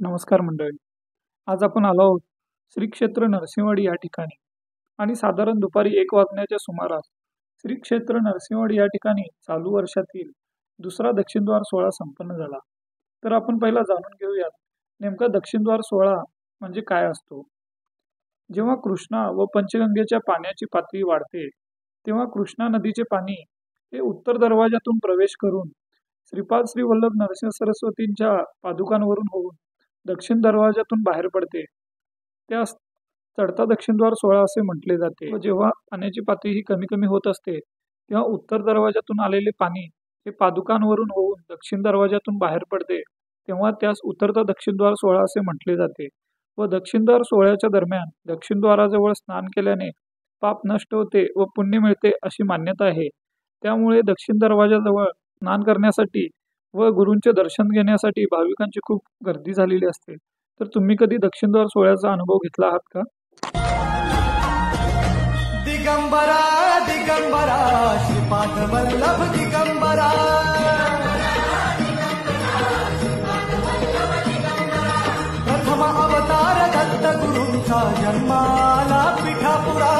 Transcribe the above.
नमस्कार मंडळी. आज आपण आलो आहोत श्री क्षेत्र नरसिंहवाडी या ठिकाणी आणि साधारण दुपारी 1 वाजण्याच्या सुमारास श्री क्षेत्र नरसिंहवाडी या ठिकाणी चालू वर्षातील दुसरा दक्षिणद्वार सोहळा संपन्न झाला. तर आपण पहिला जाणून घेऊयात नेमका दक्षिणद्वार सोहळा म्हणजे काय असतो. जेव्हा कृष्णा व पंचगंगेच्या पाण्याची पातळी वाढते तेव्हा कृष्णा नदीचे पाणी हे उत्तर दरवाजातून प्रवेश करून श्रीपाद श्री वल्लभ नरसिंह सरस्वतींच्या पादुकांवरून होऊन दक्षिण दरवाजातून बाहेर पडते. त्यास चढता दक्षिणद्वार सोहळा असे म्हटले जाते. व जेव्हा पाण्याची पातळी ही कमी कमी होत असते तेव्हा उत्तर दरवाजातून आलेले पाणी हे पादुकांवरून होऊन दक्षिण दरवाजातून बाहेर पडते, तेव्हा त्यास उतरता दक्षिणद्वार सोहळा असे म्हटले जाते. व दक्षिणद्वार सोहळ्याच्या दरम्यान दक्षिणद्वाराजवळ स्नान केल्याने पाप नष्ट होते व पुण्य मिळते अशी मान्यता आहे. त्यामुळे दक्षिण दरवाजाजवळ स्नान करण्यासाठी व गुरूंचे दर्शन घेण्यासाठी भाविकांची खूप गर्दी झालेली असते. तर तुम्ही कधी दक्षिणद्वार सोहळ्याचा अनुभव घेतला आहात का? दिगंबरा दिगंबरा श्रीपाद वल्लभ दिगंबरा, प्रथम अवतार दत्त गुरूंचा जन्माला पिठापुरा.